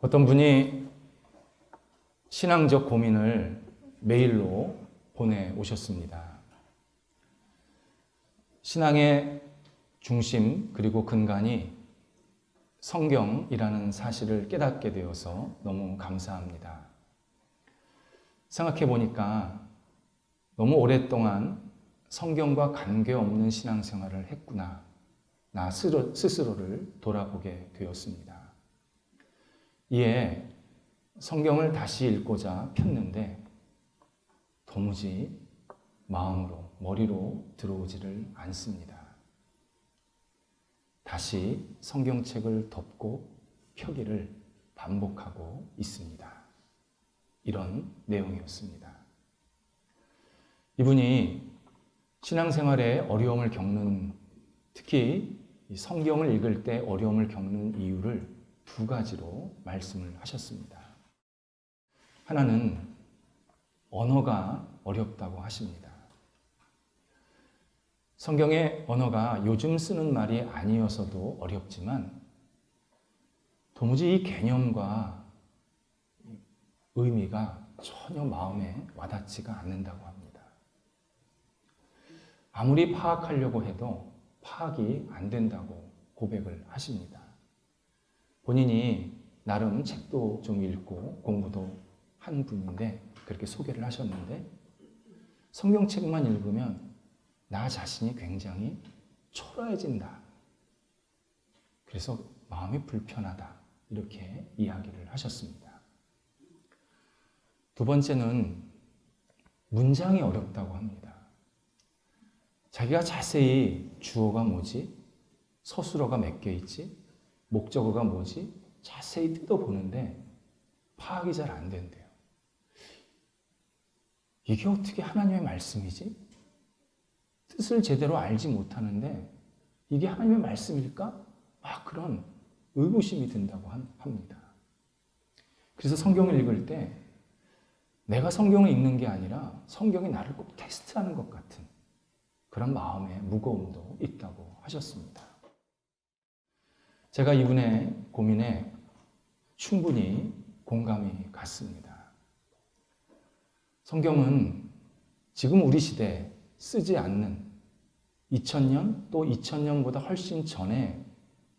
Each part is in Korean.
어떤 분이 신앙적 고민을 메일로 보내오셨습니다. 신앙의 중심 그리고 근간이 성경이라는 사실을 깨닫게 되어서 너무 감사합니다. 생각해 보니까 너무 오랫동안 성경과 관계없는 신앙생활을 했구나. 나 스스로를 돌아보게 되었습니다. 이에 성경을 다시 읽고자 폈는데 도무지 마음으로, 머리로 들어오지를 않습니다. 다시 성경책을 덮고 펴기를 반복하고 있습니다. 이런 내용이었습니다. 이분이 신앙생활에 어려움을 겪는, 특히 성경을 읽을 때 어려움을 겪는 이유를 두 가지로 말씀을 하셨습니다. 하나는 언어가 어렵다고 하십니다. 성경의 언어가 요즘 쓰는 말이 아니어서도 어렵지만 도무지 이 개념과 의미가 전혀 마음에 와닿지가 않는다고 합니다. 아무리 파악하려고 해도 파악이 안 된다고 고백을 하십니다. 본인이 나름 책도 좀 읽고 공부도 한 분인데 그렇게 소개를 하셨는데 성경책만 읽으면 나 자신이 굉장히 초라해진다. 그래서 마음이 불편하다. 이렇게 이야기를 하셨습니다. 두 번째는 문장이 어렵다고 합니다. 자기가 자세히 주어가 뭐지? 서술어가 몇 개 있지? 목적어가 뭐지? 자세히 뜯어보는데 파악이 잘 안 된대요. 이게 어떻게 하나님의 말씀이지? 뜻을 제대로 알지 못하는데 이게 하나님의 말씀일까? 그런 의구심이 든다고 합니다. 그래서 성경을 읽을 때 내가 성경을 읽는 게 아니라 성경이 나를 꼭 테스트하는 것 같은 그런 마음의 무거움도 있다고 하셨습니다. 제가 이분의 고민에 충분히 공감이 갔습니다. 성경은 지금 우리 시대에 쓰지 않는 2000년 또 2000년보다 훨씬 전에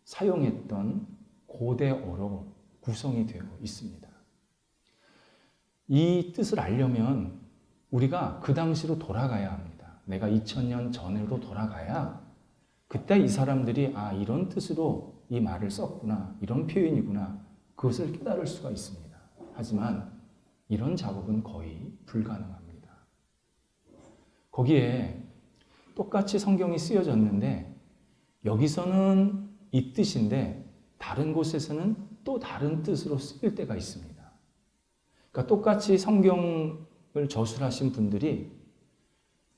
사용했던 고대어로 구성이 되어 있습니다. 이 뜻을 알려면 우리가 그 당시로 돌아가야 합니다. 내가 2000년 전으로 돌아가야 그때 이 사람들이 이런 뜻으로 이 말을 썼구나, 이런 표현이구나, 그것을 깨달을 수가 있습니다. 하지만 이런 작업은 거의 불가능합니다. 거기에 똑같이 성경이 쓰여졌는데 여기서는 이 뜻인데 다른 곳에서는 또 다른 뜻으로 쓰일 때가 있습니다. 그러니까 똑같이 성경을 저술하신 분들이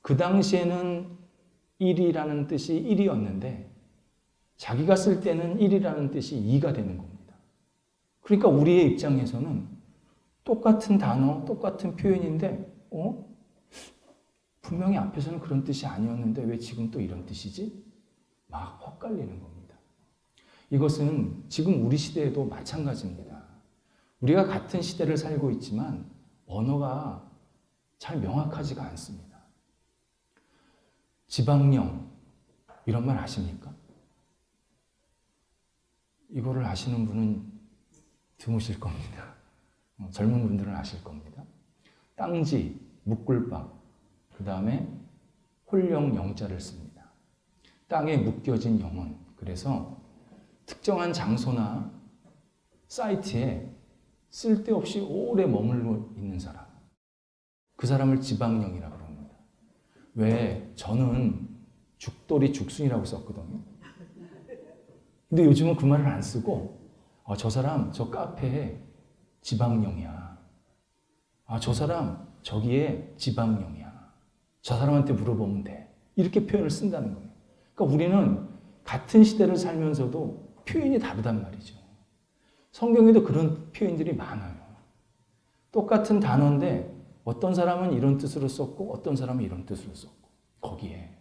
그 당시에는 1이라는 뜻이 1이었는데 자기가 쓸 때는 1이라는 뜻이 2가 되는 겁니다. 그러니까 우리의 입장에서는 똑같은 단어, 똑같은 표현인데 분명히 앞에서는 그런 뜻이 아니었는데 왜 지금 또 이런 뜻이지? 막 헛갈리는 겁니다. 이것은 지금 우리 시대에도 마찬가지입니다. 우리가 같은 시대를 살고 있지만 언어가 잘 명확하지가 않습니다. 지방령 이런 말 아십니까? 이거를 아시는 분은 드무실 겁니다. 젊은 분들은 아실 겁니다. 땅지, 묶을밥, 그 다음에 홀령 영자를 씁니다. 땅에 묶여진 영혼. 그래서 특정한 장소나 사이트에 쓸데없이 오래 머물러 있는 사람. 그 사람을 지방령이라고 합니다. 왜 저는 죽돌이 죽순이라고 썼거든요. 근데 요즘은 그 말을 안 쓰고 저 사람 저 카페에 지방령이야. 저 사람 저기에 지방령이야. 저 사람한테 물어보면 돼. 이렇게 표현을 쓴다는 거예요. 그러니까 우리는 같은 시대를 살면서도 표현이 다르단 말이죠. 성경에도 그런 표현들이 많아요. 똑같은 단어인데 어떤 사람은 이런 뜻으로 썼고 어떤 사람은 이런 뜻으로 썼고 거기에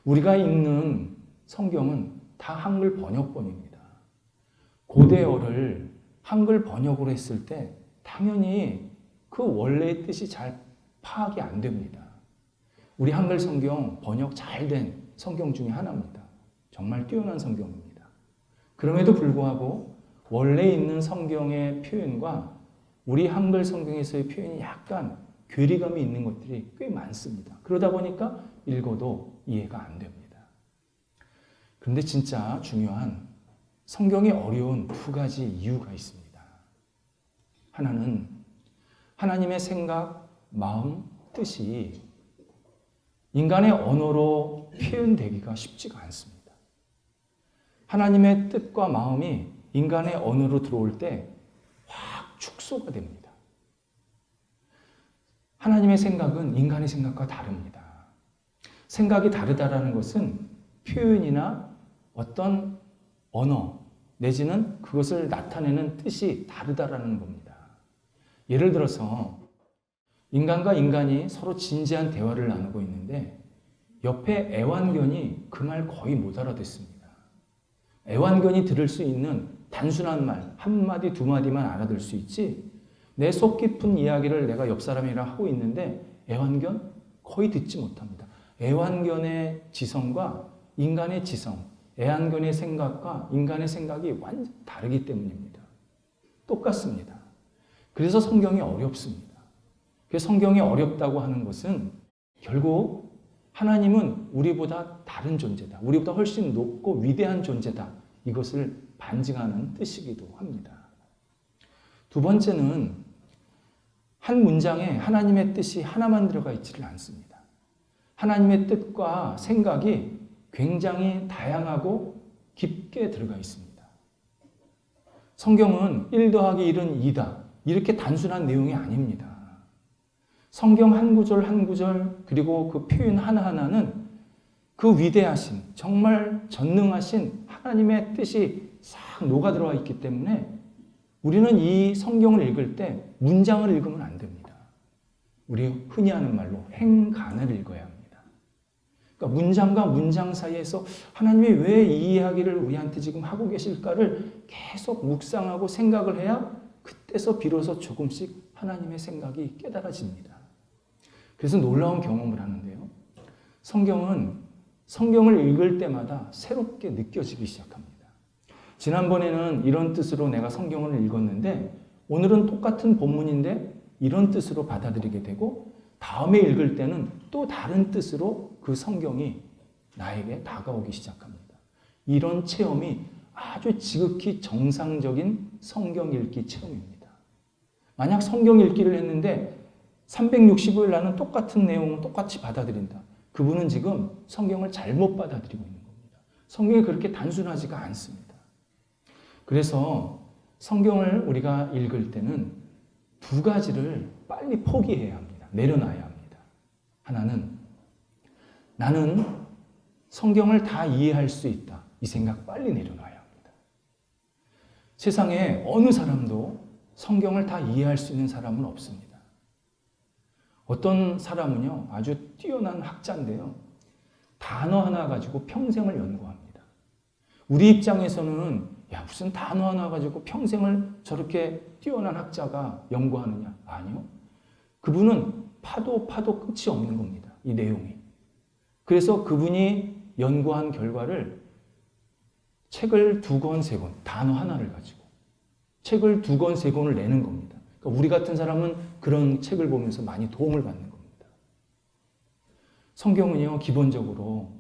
우리가 읽는 성경은 다 한글 번역본입니다. 고대어를 한글 번역으로 했을 때 당연히 그 원래의 뜻이 잘 파악이 안 됩니다. 우리 한글 성경 번역 잘 된 성경 중에 하나입니다. 정말 뛰어난 성경입니다. 그럼에도 불구하고 원래 있는 성경의 표현과 우리 한글 성경에서의 표현이 약간 괴리감이 있는 것들이 꽤 많습니다. 그러다 보니까 읽어도 이해가 안 됩니다. 그런데 진짜 중요한 성경이 어려운 두 가지 이유가 있습니다. 하나는 하나님의 생각, 마음, 뜻이 인간의 언어로 표현되기가 쉽지가 않습니다. 하나님의 뜻과 마음이 인간의 언어로 들어올 때 확 축소가 됩니다. 하나님의 생각은 인간의 생각과 다릅니다. 생각이 다르다라는 것은 표현이나 어떤 언어 내지는 그것을 나타내는 뜻이 다르다라는 겁니다. 예를 들어서 인간과 인간이 서로 진지한 대화를 나누고 있는데 옆에 애완견이 그 말 거의 못 알아듣습니다. 애완견이 들을 수 있는 단순한 말, 한 마디, 두 마디만 알아들 수 있지 내 속 깊은 이야기를 내가 옆 사람이랑 하고 있는데 애완견 거의 듣지 못합니다. 애완견의 지성과 인간의 지성, 애완견의 생각과 인간의 생각이 완전 다르기 때문입니다. 똑같습니다. 그래서 성경이 어렵습니다. 그래서 성경이 어렵다고 하는 것은 결국 하나님은 우리보다 다른 존재다. 우리보다 훨씬 높고 위대한 존재다. 이것을 반증하는 뜻이기도 합니다. 두 번째는 한 문장에 하나님의 뜻이 하나만 들어가 있지를 않습니다. 하나님의 뜻과 생각이 굉장히 다양하고 깊게 들어가 있습니다. 성경은 1 더하기 1은 2다. 이렇게 단순한 내용이 아닙니다. 성경 한 구절 한 구절 그리고 그 표현 하나하나는 그 위대하신 정말 전능하신 하나님의 뜻이 싹 녹아 들어와 있기 때문에 우리는 이 성경을 읽을 때 문장을 읽으면 안 됩니다. 우리 흔히 하는 말로 행간을 읽어야 합니다. 그러니까 문장과 문장 사이에서 하나님이 왜 이 이야기를 우리한테 지금 하고 계실까를 계속 묵상하고 생각을 해야 그때서 비로소 조금씩 하나님의 생각이 깨달아집니다. 그래서 놀라운 경험을 하는데요. 성경을 읽을 때마다 새롭게 느껴지기 시작합니다. 지난번에는 이런 뜻으로 내가 성경을 읽었는데 오늘은 똑같은 본문인데 이런 뜻으로 받아들이게 되고 다음에 읽을 때는 또 다른 뜻으로 그 성경이 나에게 다가오기 시작합니다. 이런 체험이 아주 지극히 정상적인 성경 읽기 체험입니다. 만약 성경 읽기를 했는데 365일 나는 똑같은 내용을 똑같이 받아들인다. 그분은 지금 성경을 잘못 받아들이고 있는 겁니다. 성경이 그렇게 단순하지가 않습니다. 그래서 성경을 우리가 읽을 때는 두 가지를 빨리 포기해야 합니다. 내려놔야 합니다. 하나는 나는 성경을 다 이해할 수 있다. 이 생각 빨리 내려놔야 합니다. 세상에 어느 사람도 성경을 다 이해할 수 있는 사람은 없습니다. 어떤 사람은요, 아주 뛰어난 학자인데요. 단어 하나 가지고 평생을 연구합니다. 우리 입장에서는 야, 무슨 단어 하나 가지고 평생을 저렇게 뛰어난 학자가 연구하느냐? 아니요. 그분은 파도 끝이 없는 겁니다. 이 내용이. 그래서 그분이 연구한 결과를 책을 2권, 3권, 단어 하나를 가지고 책을 2권, 3권을 내는 겁니다. 그러니까 우리 같은 사람은 그런 책을 보면서 많이 도움을 받는 겁니다. 성경은요, 기본적으로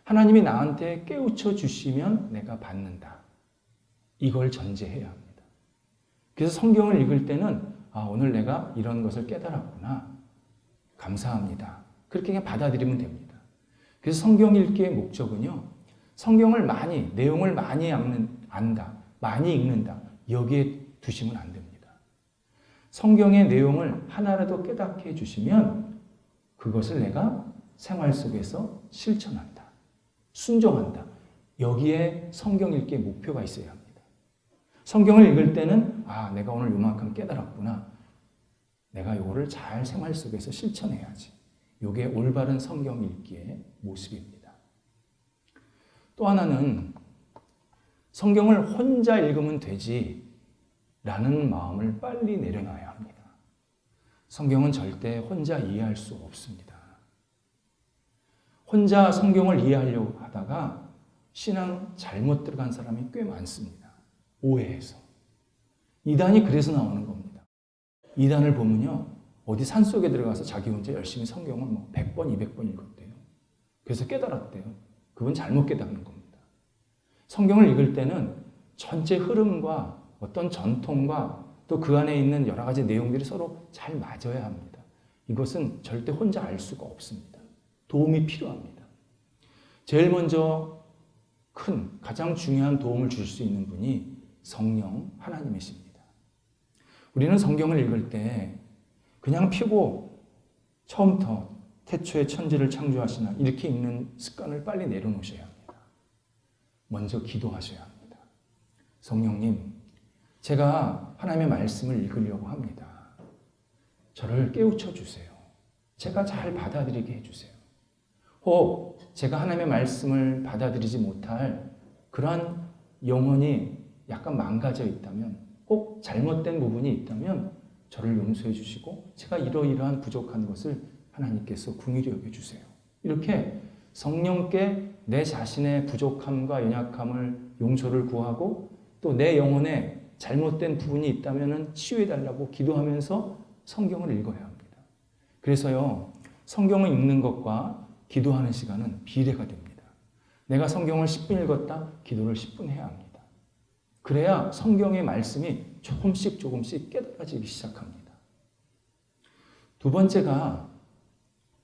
하나님이 나한테 깨우쳐 주시면 내가 받는다. 이걸 전제해야 합니다. 그래서 성경을 읽을 때는 오늘 내가 이런 것을 깨달았구나. 감사합니다. 그렇게 그냥 받아들이면 됩니다. 그래서 성경 읽기의 목적은요. 성경을 내용을 많이 안다. 많이 읽는다. 여기에 두시면 안 됩니다. 성경의 내용을 하나라도 깨닫게 해주시면 그것을 내가 생활 속에서 실천한다. 순종한다. 여기에 성경 읽기의 목표가 있어야 합니다. 성경을 읽을 때는 내가 오늘 요만큼 깨달았구나. 내가 요거를 잘 생활 속에서 실천해야지. 요게 올바른 성경 읽기의 모습입니다. 또 하나는 성경을 혼자 읽으면 되지 라는 마음을 빨리 내려놔야 합니다. 성경은 절대 혼자 이해할 수 없습니다. 혼자 성경을 이해하려고 하다가 신앙 잘못 들어간 사람이 꽤 많습니다. 오해해서. 이단이 그래서 나오는 겁니다. 이단을 보면요, 어디 산속에 들어가서 자기 혼자 열심히 성경을 100번, 200번 읽었대요. 그래서 깨달았대요. 그건 잘못 깨닫는 겁니다. 성경을 읽을 때는 전체 흐름과 어떤 전통과 또 그 안에 있는 여러 가지 내용들이 서로 잘 맞아야 합니다. 이것은 절대 혼자 알 수가 없습니다. 도움이 필요합니다. 제일 먼저 가장 중요한 도움을 줄 수 있는 분이 성령 하나님이십니다. 우리는 성경을 읽을 때 그냥 펴고 처음부터 태초에 천지를 창조하시나 이렇게 읽는 습관을 빨리 내려놓으셔야 합니다. 먼저 기도하셔야 합니다. 성령님, 제가 하나님의 말씀을 읽으려고 합니다. 저를 깨우쳐 주세요. 제가 잘 받아들이게 해주세요. 혹 제가 하나님의 말씀을 받아들이지 못할 그러한 영혼이 약간 망가져 있다면, 혹 잘못된 부분이 있다면 저를 용서해 주시고 제가 이러이러한 부족한 것을 하나님께서 긍휼히 여겨주세요. 이렇게 성령께 내 자신의 부족함과 연약함을 용서를 구하고 또 내 영혼에 잘못된 부분이 있다면 치유해달라고 기도하면서 성경을 읽어야 합니다. 그래서요, 성경을 읽는 것과 기도하는 시간은 비례가 됩니다. 내가 성경을 10분 읽었다, 기도를 10분 해야 합니다. 그래야 성경의 말씀이 조금씩 깨달아지기 시작합니다. 두 번째가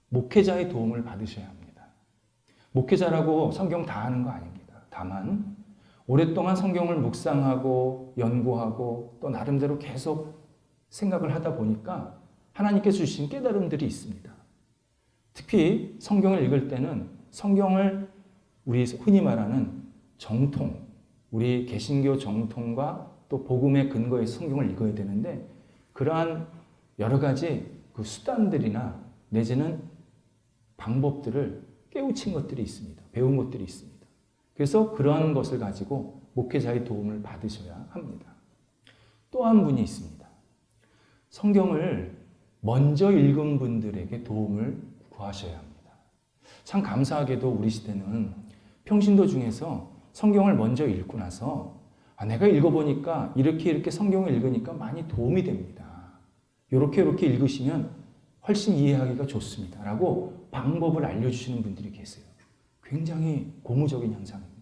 목회자의 도움을 받으셔야 합니다. 목회자라고 성경 다 아는 거 아닙니다. 다만 오랫동안 성경을 묵상하고 연구하고 또 나름대로 계속 생각을 하다 보니까 하나님께서 주신 깨달음들이 있습니다. 특히 성경을 읽을 때는 성경을 우리 흔히 말하는 정통, 우리 개신교 정통과 또 복음의 근거에서 성경을 읽어야 되는데 그러한 여러 가지 그 수단들이나 내지는 방법들을 깨우친 것들이 있습니다. 배운 것들이 있습니다. 그래서 그런 것을 가지고 목회자의 도움을 받으셔야 합니다. 또 한 분이 있습니다. 성경을 먼저 읽은 분들에게 도움을 구하셔야 합니다. 참 감사하게도 우리 시대는 평신도 중에서 성경을 먼저 읽고 나서 내가 읽어보니까 이렇게 성경을 읽으니까 많이 도움이 됩니다. 이렇게 읽으시면 훨씬 이해하기가 좋습니다. 라고 방법을 알려주시는 분들이 계세요. 굉장히 고무적인 현상입니다.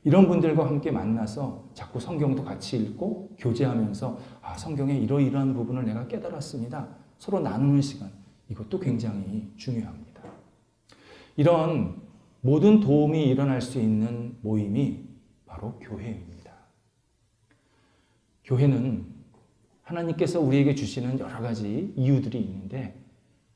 이런 분들과 함께 만나서 자꾸 성경도 같이 읽고 교제하면서 성경의 이러이러한 부분을 내가 깨달았습니다. 서로 나누는 시간, 이것도 굉장히 중요합니다. 이런 모든 도움이 일어날 수 있는 모임이 바로 교회입니다. 교회는 하나님께서 우리에게 주시는 여러 가지 이유들이 있는데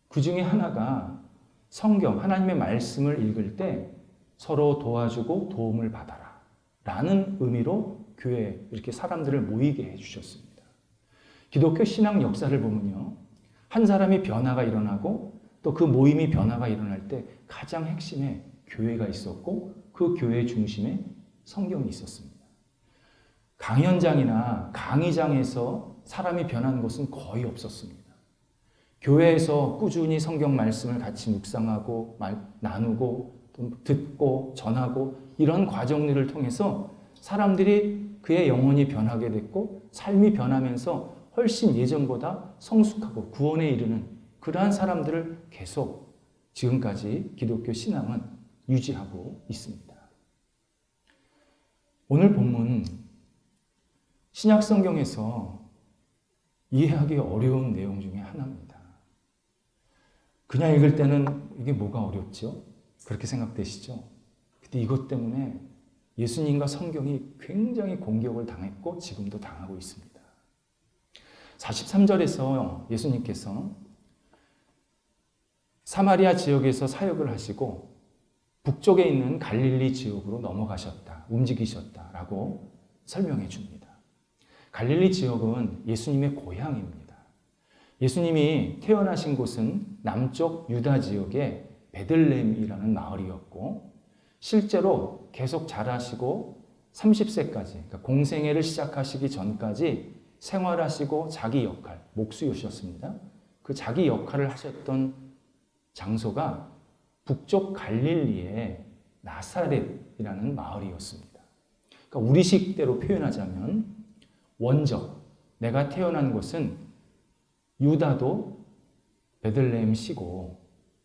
그 중에 하나가 성경, 하나님의 말씀을 읽을 때 서로 도와주고 도움을 받아라 라는 의미로 교회에 이렇게 사람들을 모이게 해주셨습니다. 기독교 신앙 역사를 보면요, 한 사람이 변화가 일어나고 또 그 모임이 변화가 일어날 때 가장 핵심에 교회가 있었고 그 교회 중심에 성경이 있었습니다. 강연장이나 강의장에서 사람이 변한 것은 거의 없었습니다. 교회에서 꾸준히 성경 말씀을 같이 묵상하고 나누고 또 듣고 전하고 이런 과정들을 통해서 사람들이 그의 영혼이 변하게 됐고 삶이 변하면서 훨씬 예전보다 성숙하고 구원에 이르는 그러한 사람들을 계속 지금까지 기독교 신앙은 유지하고 있습니다. 오늘 본문 신약 성경에서 이해하기 어려운 내용 중에 하나입니다. 그냥 읽을 때는 이게 뭐가 어렵죠? 그렇게 생각되시죠? 근데 이것 때문에 예수님과 성경이 굉장히 공격을 당했고 지금도 당하고 있습니다. 43절에서 예수님께서 사마리아 지역에서 사역을 하시고 북쪽에 있는 갈릴리 지역으로 넘어가셨다, 움직이셨다라고 설명해 줍니다. 갈릴리 지역은 예수님의 고향입니다. 예수님이 태어나신 곳은 남쪽 유다 지역의 베들레헴이라는 마을이었고 실제로 계속 자라시고 30세까지, 그러니까 공생애를 시작하시기 전까지 생활하시고 자기 역할, 목수이셨습니다. 그 자기 역할을 하셨던 장소가 북쪽 갈릴리의 나사렛이라는 마을이었습니다. 그러니까 우리식대로 표현하자면 원적, 내가 태어난 곳은 유다도 베들레헴시고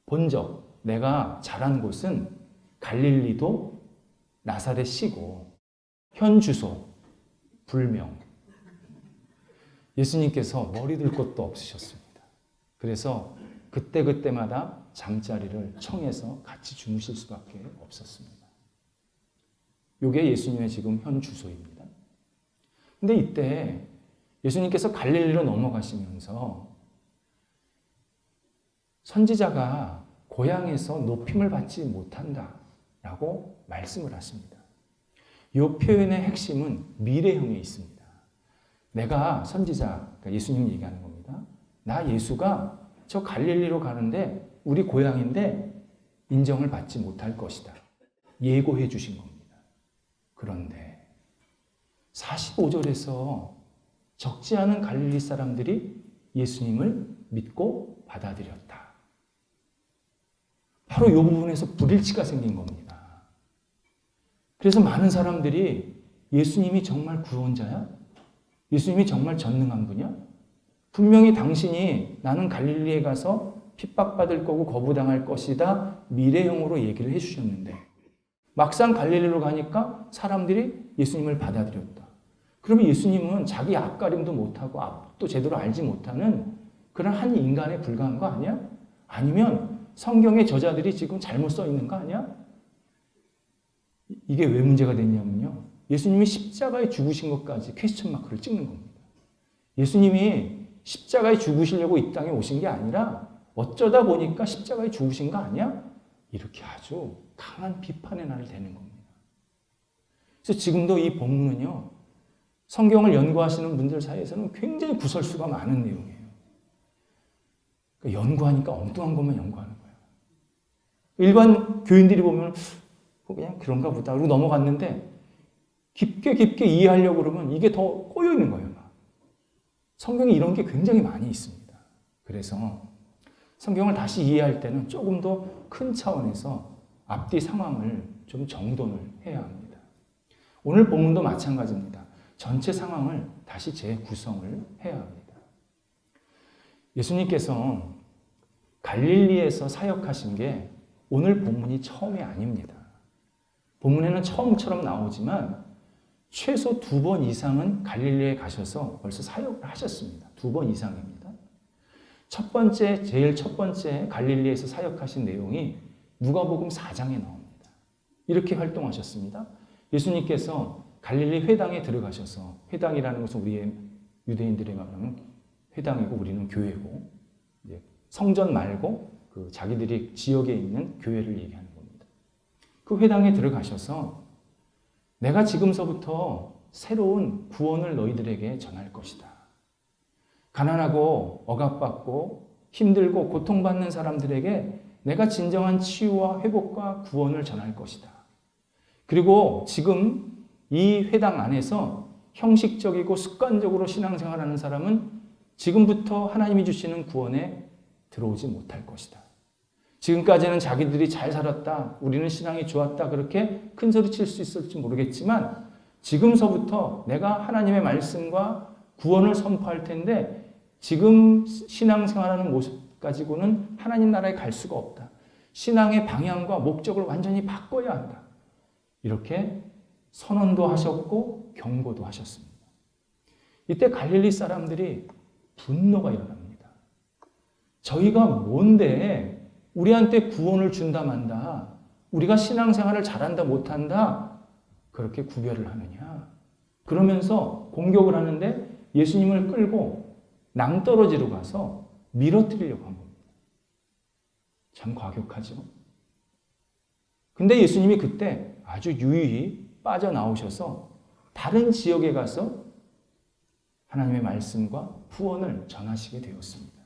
본적, 내가 자란 곳은 갈릴리도 나사렛시고 현 주소 불명. 예수님께서 머리 들 곳도 없으셨습니다. 그래서 그때그때마다 잠자리를 청해서 같이 주무실 수밖에 없었습니다. 이게 예수님의 지금 현 주소입니다. 근데 이때 예수님께서 갈릴리로 넘어가시면서 선지자가 고향에서 높임을 받지 못한다라고 말씀을 하십니다. 이 표현의 핵심은 미래형에 있습니다. 내가 선지자, 그러니까 예수님 얘기하는 겁니다. 나 예수가 저 갈릴리로 가는데 우리 고향인데 인정을 받지 못할 것이다. 예고해 주신 겁니다. 그런데 45절에서 적지 않은 갈릴리 사람들이 예수님을 믿고 받아들였다. 바로 이 부분에서 불일치가 생긴 겁니다. 그래서 많은 사람들이 예수님이 정말 구원자야? 예수님이 정말 전능한 분이야? 분명히 당신이 나는 갈릴리에 가서 핍박받을 거고 거부당할 것이다 미래형으로 얘기를 해주셨는데 막상 갈릴리로 가니까 사람들이 예수님을 받아들였다. 그러면 예수님은 자기 앞가림도 못하고 앞도 제대로 알지 못하는 그런 한 인간에 불과한 거 아니야? 아니면 성경의 저자들이 지금 잘못 써 있는 거 아니야? 이게 왜 문제가 됐냐면요. 예수님이 십자가에 죽으신 것까지 퀘스천 마크를 찍는 겁니다. 예수님이 십자가에 죽으시려고 이 땅에 오신 게 아니라 어쩌다 보니까 십자가에 죽으신 거 아니야? 이렇게 아주 강한 비판의 날을 대는 겁니다. 그래서 지금도 이 본문은요. 성경을 연구하시는 분들 사이에서는 굉장히 구설수가 많은 내용이에요. 그러니까 연구하니까 엉뚱한 것만 연구하는 거예요. 일반 교인들이 보면 그냥 그런가 보다 그러고 넘어갔는데 깊게 이해하려고 그러면 이게 더 꼬여 있는 거예요. 성경에 이런 게 굉장히 많이 있습니다. 그래서 성경을 다시 이해할 때는 조금 더 큰 차원에서 앞뒤 상황을 좀 정돈을 해야 합니다. 오늘 본문도 마찬가지입니다. 전체 상황을 다시 재구성을 해야 합니다. 예수님께서 갈릴리에서 사역하신 게 오늘 본문이 처음이 아닙니다. 본문에는 처음처럼 나오지만 최소 2번 이상은 갈릴리에 가셔서 벌써 사역을 하셨습니다. 2번 이상입니다. 제일 첫 번째 갈릴리에서 사역하신 내용이 누가복음 4장에 나옵니다. 이렇게 활동하셨습니다. 예수님께서 갈릴리 회당에 들어가셔서, 회당이라는 것은 우리의 유대인들의 말하면 회당이고 우리는 교회고, 성전 말고 그 자기들이 지역에 있는 교회를 얘기하는 겁니다. 그 회당에 들어가셔서 내가 지금서부터 새로운 구원을 너희들에게 전할 것이다. 가난하고 억압받고 힘들고 고통받는 사람들에게 내가 진정한 치유와 회복과 구원을 전할 것이다. 그리고 지금 이 회당 안에서 형식적이고 습관적으로 신앙생활하는 사람은 지금부터 하나님이 주시는 구원에 들어오지 못할 것이다. 지금까지는 자기들이 잘 살았다, 우리는 신앙이 좋았다 그렇게 큰 소리 칠 수 있을지 모르겠지만 지금서부터 내가 하나님의 말씀과 구원을 선포할 텐데 지금 신앙생활하는 모습 가지고는 하나님 나라에 갈 수가 없다. 신앙의 방향과 목적을 완전히 바꿔야 한다. 이렇게 선언도 하셨고 경고도 하셨습니다. 이때 갈릴리 사람들이 분노가 일어납니다. 저희가 뭔데 우리한테 구원을 준다 만다, 우리가 신앙생활을 잘한다 못한다 그렇게 구별을 하느냐. 그러면서 공격을 하는데 예수님을 끌고 낭떠러지로 가서 밀어뜨리려고 한 겁니다. 참 과격하죠. 근데 예수님이 그때 아주 유유히 빠져나오셔서 다른 지역에 가서 하나님의 말씀과 구원을 전하시게 되었습니다.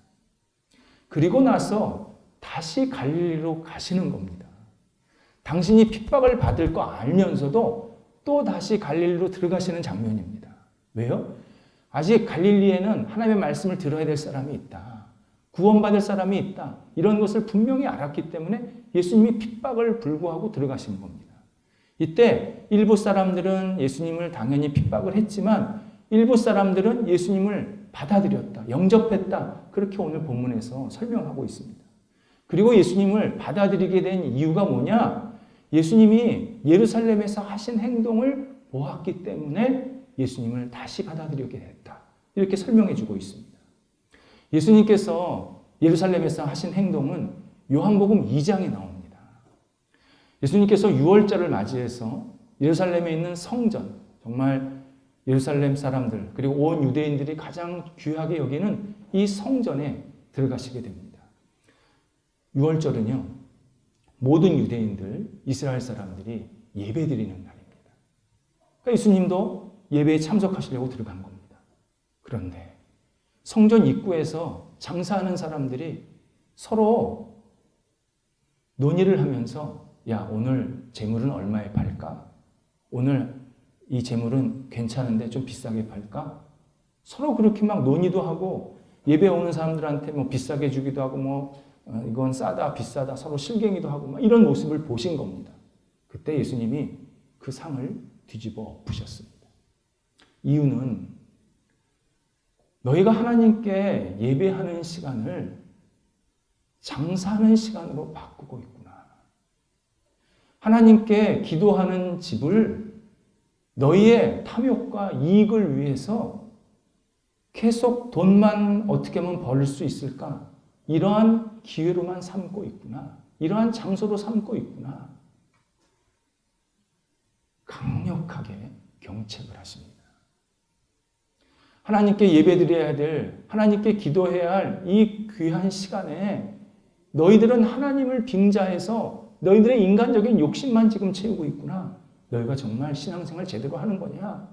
그리고 나서 다시 갈릴리로 가시는 겁니다. 당신이 핍박을 받을 거 알면서도 또 다시 갈릴리로 들어가시는 장면입니다. 왜요? 아직 갈릴리에는 하나님의 말씀을 들어야 될 사람이 있다. 구원받을 사람이 있다. 이런 것을 분명히 알았기 때문에 예수님이 핍박을 불구하고 들어가신 겁니다. 이때 일부 사람들은 예수님을 당연히 핍박을 했지만 일부 사람들은 예수님을 받아들였다, 영접했다. 그렇게 오늘 본문에서 설명하고 있습니다. 그리고 예수님을 받아들이게 된 이유가 뭐냐? 예수님이 예루살렘에서 하신 행동을 보았기 때문에 예수님을 다시 받아들이게 됐다. 이렇게 설명해 주고 있습니다. 예수님께서 예루살렘에서 하신 행동은 요한복음 2장에 나옵니다. 예수님께서 유월절을 맞이해서 예루살렘에 있는 성전, 정말 예루살렘 사람들 그리고 온 유대인들이 가장 귀하게 여기는 이 성전에 들어가시게 됩니다. 유월절은요, 모든 유대인들, 이스라엘 사람들이 예배드리는 날입니다. 그러니까 예수님도 예배에 참석하시려고 들어간 겁니다. 그런데 성전 입구에서 장사하는 사람들이 서로 논의를 하면서 야, 오늘 재물은 얼마에 팔까? 오늘 이 재물은 괜찮은데 좀 비싸게 팔까? 서로 그렇게 막 논의도 하고 예배 오는 사람들한테 뭐 비싸게 주기도 하고 이건 싸다 비싸다 서로 실갱이도 하고 막 이런 모습을 보신 겁니다. 그때 예수님이 그 상을 뒤집어 엎으셨습니다. 이유는 너희가 하나님께 예배하는 시간을 장사하는 시간으로 바꾸고 있구나. 하나님께 기도하는 집을 너희의 탐욕과 이익을 위해서 계속 돈만 어떻게 하면 벌 수 있을까? 이러한 기회로만 삼고 있구나. 이러한 장소로 삼고 있구나. 강력하게 경책을 하십니다. 하나님께 예배드려야 될, 하나님께 기도해야 할 이 귀한 시간에 너희들은 하나님을 빙자해서 너희들의 인간적인 욕심만 지금 채우고 있구나. 너희가 정말 신앙생활 제대로 하는 거냐?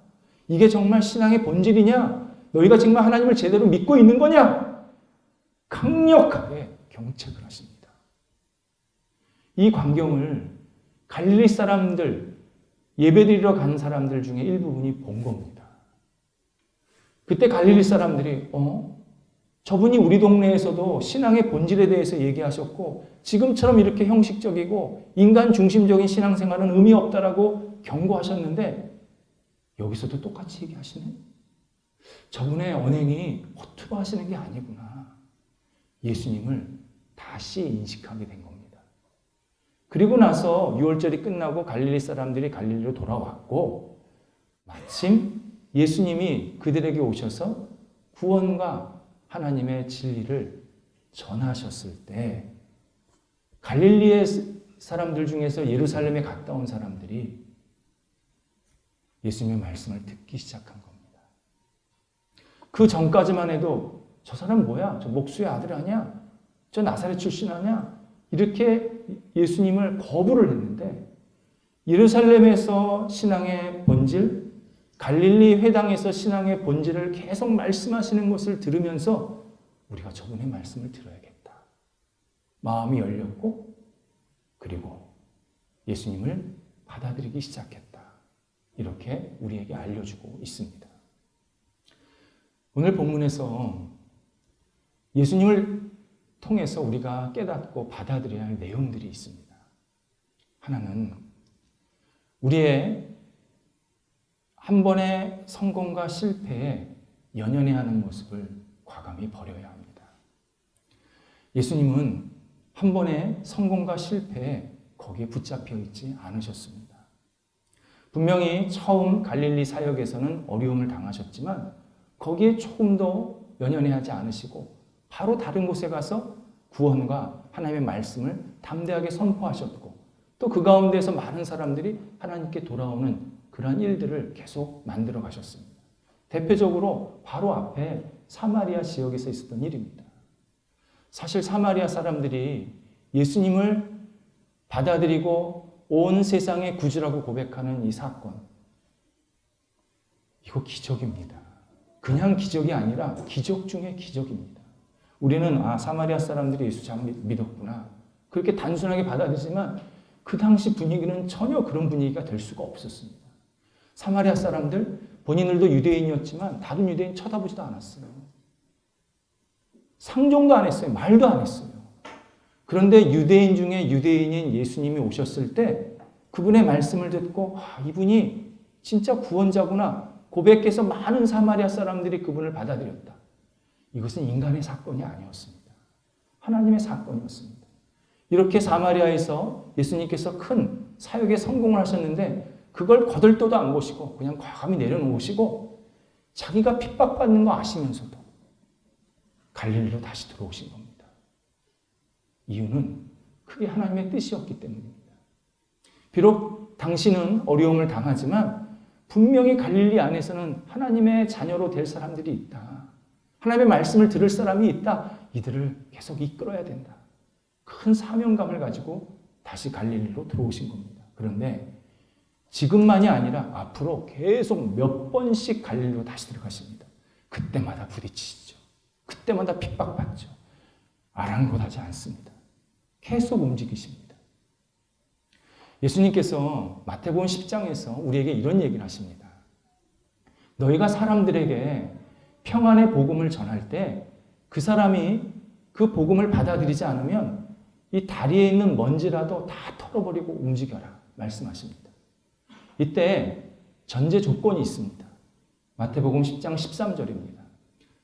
이게 정말 신앙의 본질이냐? 너희가 정말 하나님을 제대로 믿고 있는 거냐? 강력하게 경책을 하십니다. 이 광경을 갈릴리 사람들, 예배드리러 간 사람들 중에 일부분이 본 겁니다. 그때 갈릴리 사람들이 저분이 우리 동네에서도 신앙의 본질에 대해서 얘기하셨고 지금처럼 이렇게 형식적이고 인간 중심적인 신앙생활은 의미 없다라고 경고하셨는데 여기서도 똑같이 얘기하시네? 저분의 언행이 허투루하시는 게 아니구나. 예수님을 다시 인식하게 된 겁니다. 그리고 나서 유월절이 끝나고 갈릴리 사람들이 갈릴리로 돌아왔고 마침 예수님이 그들에게 오셔서 구원과 하나님의 진리를 전하셨을 때 갈릴리의 사람들 중에서 예루살렘에 갔다 온 사람들이 예수님의 말씀을 듣기 시작한 겁니다. 그 전까지만 해도 저 사람 뭐야? 저 목수의 아들 아니야? 저 나사렛 출신 아니야? 이렇게 예수님을 거부를 했는데 예루살렘에서 신앙의 본질, 갈릴리 회당에서 신앙의 본질을 계속 말씀하시는 것을 들으면서 우리가 저분의 말씀을 들어야겠다. 마음이 열렸고 그리고 예수님을 받아들이기 시작했다. 이렇게 우리에게 알려주고 있습니다. 오늘 본문에서 예수님을 통해서 우리가 깨닫고 받아들여야 할 내용들이 있습니다. 하나는 우리의 한 번의 성공과 실패에 연연해하는 모습을 과감히 버려야 합니다. 예수님은 한 번의 성공과 실패에 거기에 붙잡혀 있지 않으셨습니다. 분명히 처음 갈릴리 사역에서는 어려움을 당하셨지만 거기에 조금 더 연연해하지 않으시고 바로 다른 곳에 가서 구원과 하나님의 말씀을 담대하게 선포하셨고 또 그 가운데서 많은 사람들이 하나님께 돌아오는 그러한 일들을 계속 만들어 가셨습니다. 대표적으로 바로 앞에 사마리아 지역에서 있었던 일입니다. 사실 사마리아 사람들이 예수님을 받아들이고 온 세상의 구주라고 고백하는 이 사건, 이거 기적입니다. 그냥 기적이 아니라 기적 중에 기적입니다. 우리는 사마리아 사람들이 예수 잘 믿었구나 그렇게 단순하게 받아들이지만 그 당시 분위기는 전혀 그런 분위기가 될 수가 없었습니다. 사마리아 사람들, 본인들도 유대인이었지만 다른 유대인 쳐다보지도 않았어요. 상종도 안 했어요. 말도 안 했어요. 그런데 유대인 중에 유대인인 예수님이 오셨을 때 그분의 말씀을 듣고 이분이 진짜 구원자구나 고백해서 많은 사마리아 사람들이 그분을 받아들였다. 이것은 인간의 사건이 아니었습니다. 하나님의 사건이었습니다. 이렇게 사마리아에서 예수님께서 큰 사역에 성공을 하셨는데 그걸 거들떠도 안 보시고 그냥 과감히 내려놓으시고 자기가 핍박받는 거 아시면서도 갈릴리로 다시 들어오신 겁니다. 이유는 그게 하나님의 뜻이었기 때문입니다. 비록 당신은 어려움을 당하지만 분명히 갈릴리 안에서는 하나님의 자녀로 될 사람들이 있다. 하나님의 말씀을 들을 사람이 있다. 이들을 계속 이끌어야 된다. 큰 사명감을 가지고 다시 갈릴리로 들어오신 겁니다. 그런데 지금만이 아니라 앞으로 계속 몇 번씩 갈릴리로 다시 들어가십니다. 그때마다 부딪히시죠. 그때마다 핍박받죠. 아랑곳하지 않습니다. 계속 움직이십니다. 예수님께서 마태복음 10장에서 우리에게 이런 얘기를 하십니다. 너희가 사람들에게 평안의 복음을 전할 때 그 사람이 그 복음을 받아들이지 않으면 이 다리에 있는 먼지라도 다 털어버리고 움직여라 말씀하십니다. 이때 전제 조건이 있습니다. 마태복음 10장 13절입니다.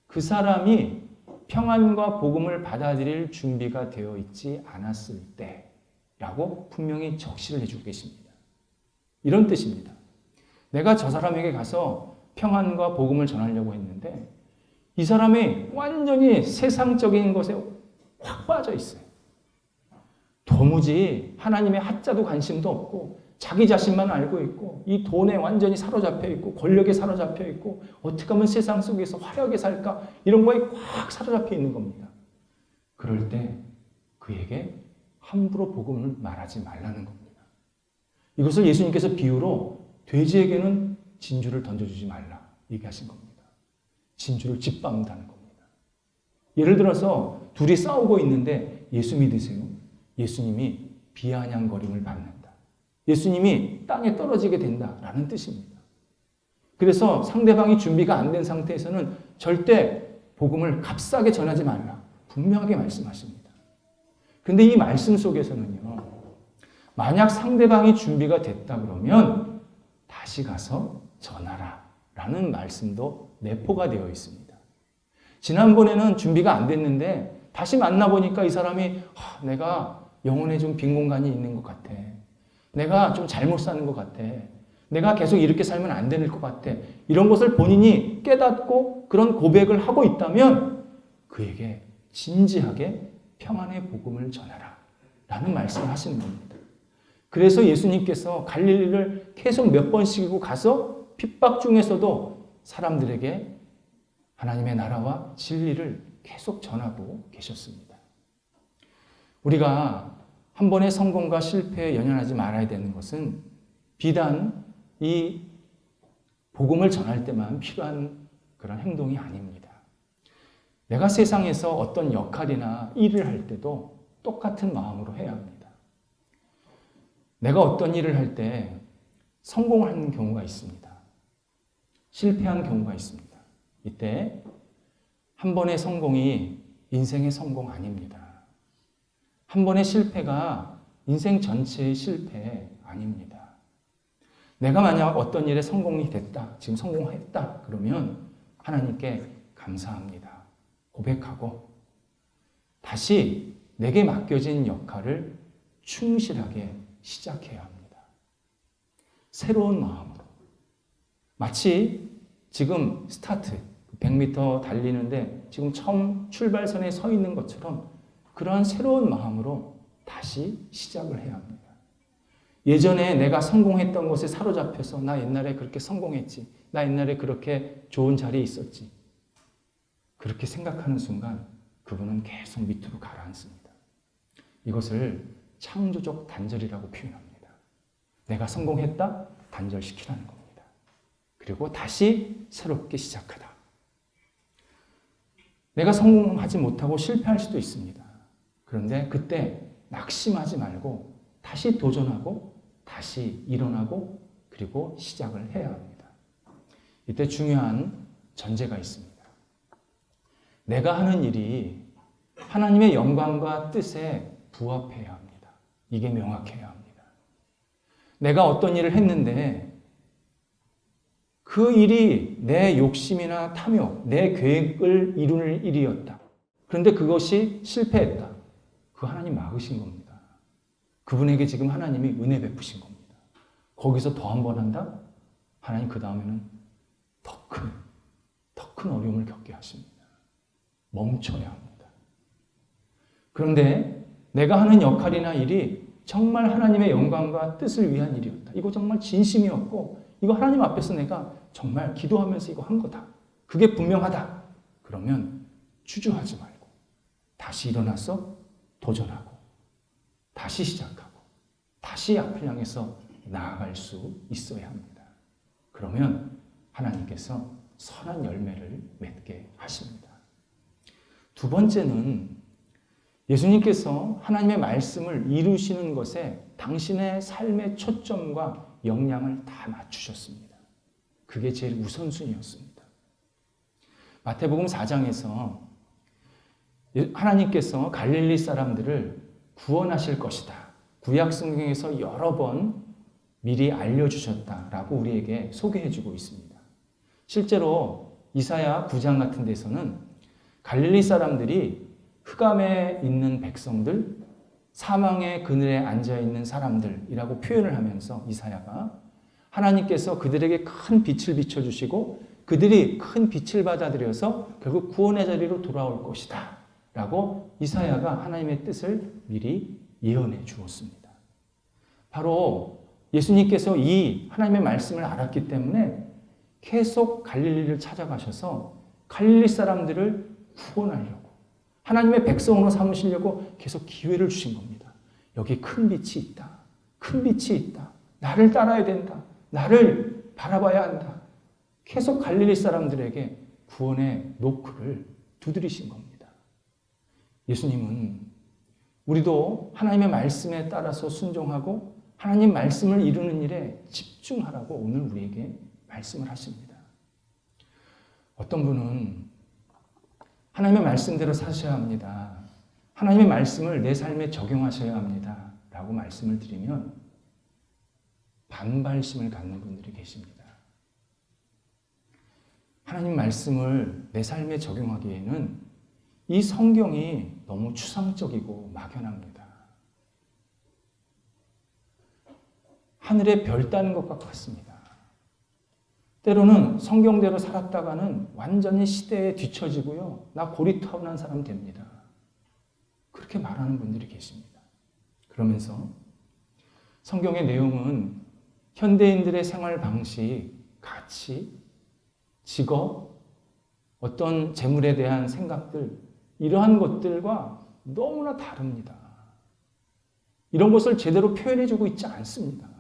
그 사람이 평안과 복음을 받아들일 준비가 되어 있지 않았을 때라고 분명히 적시를 해주고 계십니다. 이런 뜻입니다. 내가 저 사람에게 가서 평안과 복음을 전하려고 했는데 이 사람이 완전히 세상적인 것에 확 빠져 있어요. 도무지 하나님의 하자도 관심도 없고 자기 자신만 알고 있고 이 돈에 완전히 사로잡혀 있고 권력에 사로잡혀 있고 어떻게 하면 세상 속에서 화려하게 살까 이런 거에 꽉 사로잡혀 있는 겁니다. 그럴 때 그에게 함부로 복음을 말하지 말라는 겁니다. 이것을 예수님께서 비유로 돼지에게는 진주를 던져주지 말라 얘기하신 겁니다. 진주를 짓밟는다는 겁니다. 예를 들어서 둘이 싸우고 있는데 예수 믿으세요. 예수님이 비아냥거림을 받는다. 예수님이 땅에 떨어지게 된다라는 뜻입니다. 그래서 상대방이 준비가 안 된 상태에서는 절대 복음을 값싸게 전하지 말라. 분명하게 말씀하십니다. 그런데 이 말씀 속에서는요. 만약 상대방이 준비가 됐다 그러면 다시 가서 전하라. 라는 말씀도 내포가 되어 있습니다. 지난번에는 준비가 안 됐는데 다시 만나보니까 이 사람이 내가 영혼에 좀 빈 공간이 있는 것 같아. 내가 좀 잘못 사는 것 같아. 내가 계속 이렇게 살면 안 되는 것 같아. 이런 것을 본인이 깨닫고 그런 고백을 하고 있다면 그에게 진지하게 평안의 복음을 전하라. 라는 말씀을 하시는 겁니다. 그래서 예수님께서 갈릴리를 계속 몇 번씩이고 가서 핍박 중에서도 사람들에게 하나님의 나라와 진리를 계속 전하고 계셨습니다. 우리가 한 번의 성공과 실패에 연연하지 말아야 되는 것은 비단 이 복음을 전할 때만 필요한 그런 행동이 아닙니다. 내가 세상에서 어떤 역할이나 일을 할 때도 똑같은 마음으로 해야 합니다. 내가 어떤 일을 할 때 성공하는 경우가 있습니다. 실패한 경우가 있습니다. 이때 한 번의 성공이 인생의 성공 아닙니다. 한 번의 실패가 인생 전체의 실패 아닙니다. 내가 만약 어떤 일에 성공이 됐다, 지금 성공했다 그러면 하나님께 감사합니다. 고백하고 다시 내게 맡겨진 역할을 충실하게 시작해야 합니다. 새로운 마음으로. 마치 지금 스타트, 100m 달리는데 지금 처음 출발선에 서 있는 것처럼 그러한 새로운 마음으로 다시 시작을 해야 합니다. 예전에 내가 성공했던 것에 사로잡혀서 나 옛날에 그렇게 성공했지. 나 옛날에 그렇게 좋은 자리에 있었지. 그렇게 생각하는 순간 그분은 계속 밑으로 가라앉습니다. 이것을 창조적 단절이라고 표현합니다. 내가 성공했다? 단절시키라는 겁니다. 그리고 다시 새롭게 시작하다. 내가 성공하지 못하고 실패할 수도 있습니다. 그런데 그때 낙심하지 말고 다시 도전하고 다시 일어나고 그리고 시작을 해야 합니다. 이때 중요한 전제가 있습니다. 내가 하는 일이 하나님의 영광과 뜻에 부합해야 합니다. 이게 명확해야 합니다. 내가 어떤 일을 했는데 그 일이 내 욕심이나 탐욕, 내 계획을 이루는 일이었다. 그런데 그것이 실패했다. 그 하나님 막으신 겁니다. 그분에게 지금 하나님이 은혜 베푸신 겁니다. 거기서 더 한 번 한다? 하나님 그 다음에는 더 큰 어려움을 겪게 하십니다. 멈춰야 합니다. 그런데 내가 하는 역할이나 일이 정말 하나님의 영광과 뜻을 위한 일이었다. 이거 정말 진심이었고 이거 하나님 앞에서 내가 정말 기도하면서 이거 한 거다. 그게 분명하다. 그러면 주저하지 말고 다시 일어나서 도전하고 다시 시작하고 다시 앞을 향해서 나아갈 수 있어야 합니다. 그러면 하나님께서 선한 열매를 맺게 하십니다. 두 번째는 예수님께서 하나님의 말씀을 이루시는 것에 당신의 삶의 초점과 역량을 다 맞추셨습니다. 그게 제일 우선순위였습니다. 마태복음 4장에서 하나님께서 갈릴리 사람들을 구원하실 것이다. 구약 성경에서 여러 번 미리 알려주셨다라고 우리에게 소개해주고 있습니다. 실제로 이사야 9장 같은 데서는 갈릴리 사람들이 흑암에 있는 백성들, 사망의 그늘에 앉아있는 사람들이라고 표현을 하면서 이사야가 하나님께서 그들에게 큰 빛을 비춰주시고 그들이 큰 빛을 받아들여서 결국 구원의 자리로 돌아올 것이다 라고 이사야가 하나님의 뜻을 미리 예언해 주었습니다. 바로 예수님께서 이 하나님의 말씀을 알았기 때문에 계속 갈릴리를 찾아가셔서 갈릴리 사람들을 구원하려고 하나님의 백성으로 삼으시려고 계속 기회를 주신 겁니다. 여기 큰 빛이 있다. 큰 빛이 있다. 나를 따라야 된다. 나를 바라봐야 한다. 계속 갈릴리 사람들에게 구원의 노크를 두드리신 겁니다. 예수님은 우리도 하나님의 말씀에 따라서 순종하고 하나님 말씀을 이루는 일에 집중하라고 오늘 우리에게 말씀을 하십니다. 어떤 분은 하나님의 말씀대로 사셔야 합니다. 하나님의 말씀을 내 삶에 적용하셔야 합니다. 라고 말씀을 드리면 반발심을 갖는 분들이 계십니다. 하나님 말씀을 내 삶에 적용하기에는 이 성경이 너무 추상적이고 막연합니다. 하늘의 별 따는 것과 같습니다. 때로는 성경대로 살았다가는 완전히 시대에 뒤처지고요. 나 고리타분한 사람 됩니다. 그렇게 말하는 분들이 계십니다. 그러면서 성경의 내용은 현대인들의 생활 방식, 가치, 직업, 어떤 재물에 대한 생각들, 이러한 것들과 너무나 다릅니다. 이런 것을 제대로 표현해주고 있지 않습니다.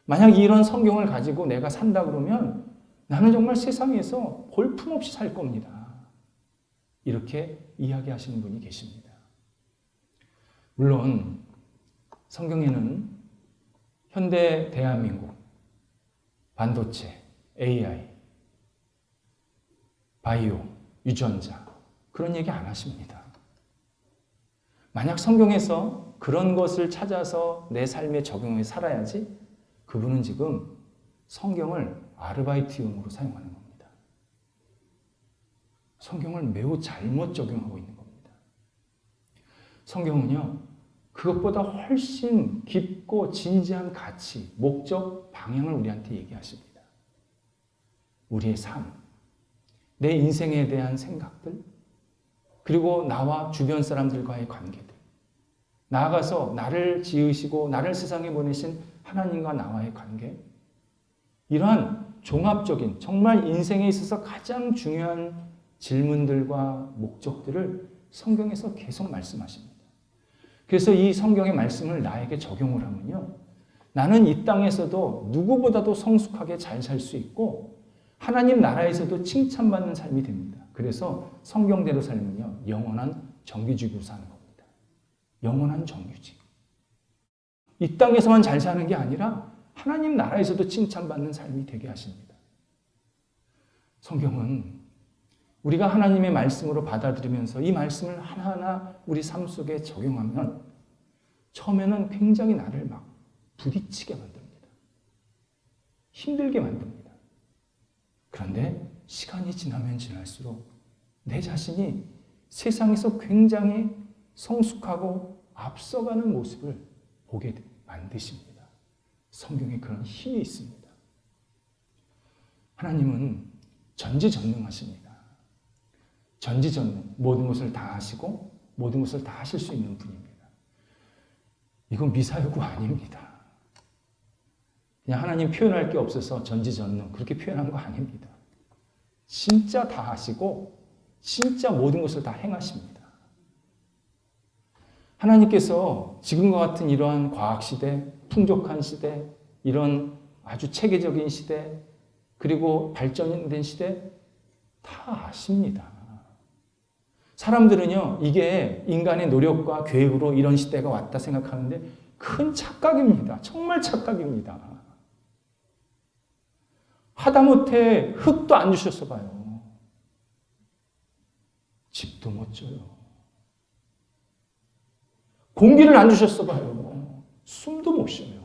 만약 이런 성경을 가지고 내가 산다 그러면 나는 정말 세상에서 볼품없이 살 겁니다. 이렇게 이야기하시는 분이 계십니다. 물론 성경에는 현대 대한민국, 반도체, AI, 바이오, 유전자 그런 얘기 안 하십니다. 만약 성경에서 그런 것을 찾아서 내 삶에 적용해 살아야지 그분은 지금 성경을 아르바이트용으로 사용하는 겁니다. 성경을 매우 잘못 적용하고 있는 겁니다. 성경은요, 그것보다 훨씬 깊고 진지한 가치, 목적, 방향을 우리한테 얘기하십니다. 우리의 삶, 내 인생에 대한 생각들, 그리고 나와 주변 사람들과의 관계들, 나아가서 나를 지으시고 나를 세상에 보내신 하나님과 나와의 관계, 이러한 종합적인 정말 인생에 있어서 가장 중요한 질문들과 목적들을 성경에서 계속 말씀하십니다. 그래서 이 성경의 말씀을 나에게 적용을 하면요, 나는 이 땅에서도 누구보다도 성숙하게 잘 살 수 있고 하나님 나라에서도 칭찬받는 삶이 됩니다. 그래서 성경대로 살면요, 영원한 정규직으로 사는 겁니다. 영원한 정규직. 이 땅에서만 잘 사는 게 아니라 하나님 나라에서도 칭찬받는 삶이 되게 하십니다. 성경은 우리가 하나님의 말씀으로 받아들이면서 이 말씀을 하나하나 우리 삶 속에 적용하면 처음에는 굉장히 나를 막 부딪히게 만듭니다. 힘들게 만듭니다. 그런데 시간이 지나면 지날수록 내 자신이 세상에서 굉장히 성숙하고 앞서가는 모습을 보게 만드십니다. 성경에 그런 힘이 있습니다. 하나님은 전지전능하십니다. 전지전능, 모든 것을 다 하시고 모든 것을 다 하실 수 있는 분입니다. 이건 미사여구 아닙니다. 그냥 하나님 표현할 게 없어서 전지전능 그렇게 표현한 거 아닙니다. 진짜 다 하시고 진짜 모든 것을 다 행하십니다. 하나님께서 지금과 같은 이러한 과학시대, 풍족한 시대, 이런 아주 체계적인 시대, 그리고 발전된 시대 다 아십니다. 사람들은요, 이게 인간의 노력과 계획으로 이런 시대가 왔다 생각하는데 큰 착각입니다. 정말 착각입니다. 하다못해 흙도 안 주셨어 봐요. 집도 못 줘요. 공기를 안 주셨어 봐요. 숨도 못 쉬어요.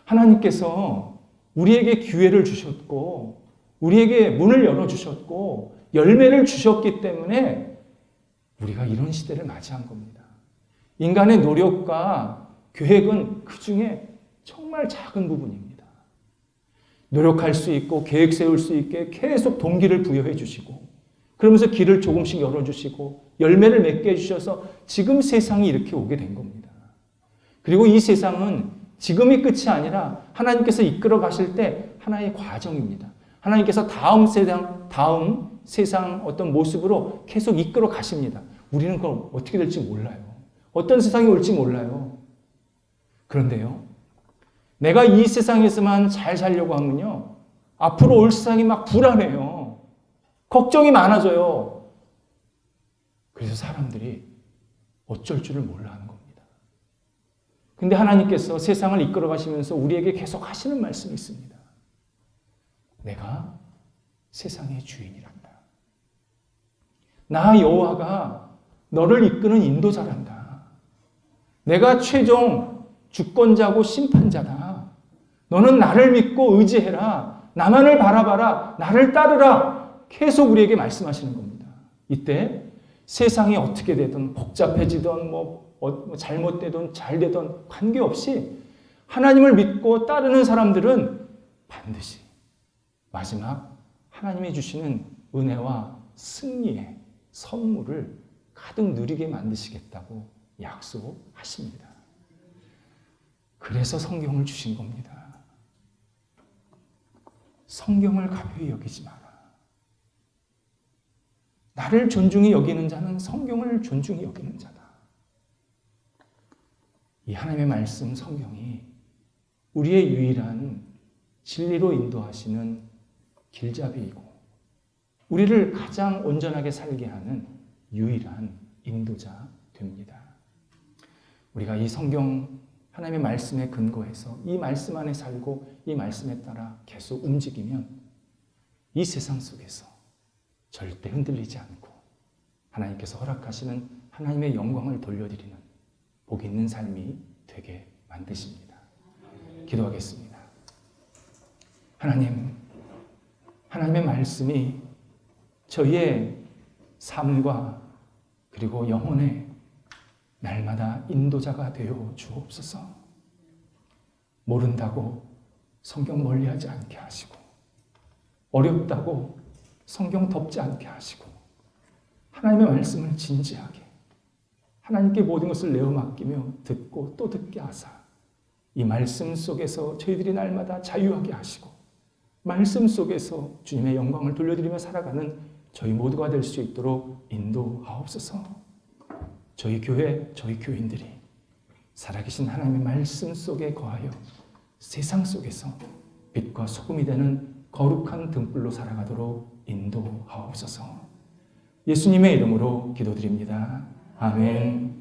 하나님께서 우리에게 기회를 주셨고 우리에게 문을 열어주셨고 열매를 주셨기 때문에 우리가 이런 시대를 맞이한 겁니다. 인간의 노력과 계획은 그 중에 정말 작은 부분입니다. 노력할 수 있고 계획 세울 수 있게 계속 동기를 부여해 주시고 그러면서 길을 조금씩 열어주시고 열매를 맺게 해주셔서 지금 세상이 이렇게 오게 된 겁니다. 그리고 이 세상은 지금이 끝이 아니라 하나님께서 이끌어 가실 때 하나의 과정입니다. 하나님께서 다음 세상 어떤 모습으로 계속 이끌어 가십니다. 우리는 그럼 어떻게 될지 몰라요. 어떤 세상이 올지 몰라요. 그런데요, 내가 이 세상에서만 잘 살려고 하면요, 앞으로 올 세상이 막 불안해요. 걱정이 많아져요. 그래서 사람들이 어쩔 줄을 몰라 하는 겁니다. 근데 하나님께서 세상을 이끌어 가시면서 우리에게 계속 하시는 말씀이 있습니다. 내가 세상의 주인이란다. 나 여호와가 너를 이끄는 인도자란다. 내가 최종 주권자고 심판자다. 너는 나를 믿고 의지해라. 나만을 바라봐라. 나를 따르라. 계속 우리에게 말씀하시는 겁니다. 이때 세상이 어떻게 되든 복잡해지든 잘못되든 잘되든 관계없이 하나님을 믿고 따르는 사람들은 반드시 마지막 하나님이 주시는 은혜와 승리의 선물을 가득 누리게 만드시겠다고 약속하십니다. 그래서 성경을 주신 겁니다. 성경을 가벼이 여기지 마라. 나를 존중히 여기는 자는 성경을 존중히 여기는 자다. 이 하나님의 말씀 성경이 우리의 유일한 진리로 인도하시는 길잡이이고 우리를 가장 온전하게 살게 하는 유일한 인도자 됩니다. 우리가 이 성경 하나님의 말씀에 근거해서 이 말씀 안에 살고 이 말씀에 따라 계속 움직이면 이 세상 속에서 절대 흔들리지 않고 하나님께서 허락하시는 하나님의 영광을 돌려드리는 복 있는 삶이 되게 만드십니다. 기도하겠습니다. 하나님의 말씀이 저희의 삶과 그리고 영혼의 날마다 인도자가 되어 주옵소서. 모른다고 성경 멀리하지 않게 하시고 어렵다고 성경 덮지 않게 하시고 하나님의 말씀을 진지하게 하나님께 모든 것을 내어 맡기며 듣고 또 듣게 하사 이 말씀 속에서 저희들이 날마다 자유하게 하시고 말씀 속에서 주님의 영광을 돌려드리며 살아가는 저희 모두가 될 수 있도록 인도하옵소서. 저희 교회, 저희 교인들이 살아계신 하나님의 말씀 속에 거하여 세상 속에서 빛과 소금이 되는 거룩한 등불로 살아가도록 인도하옵소서. 예수님의 이름으로 기도드립니다. 아멘.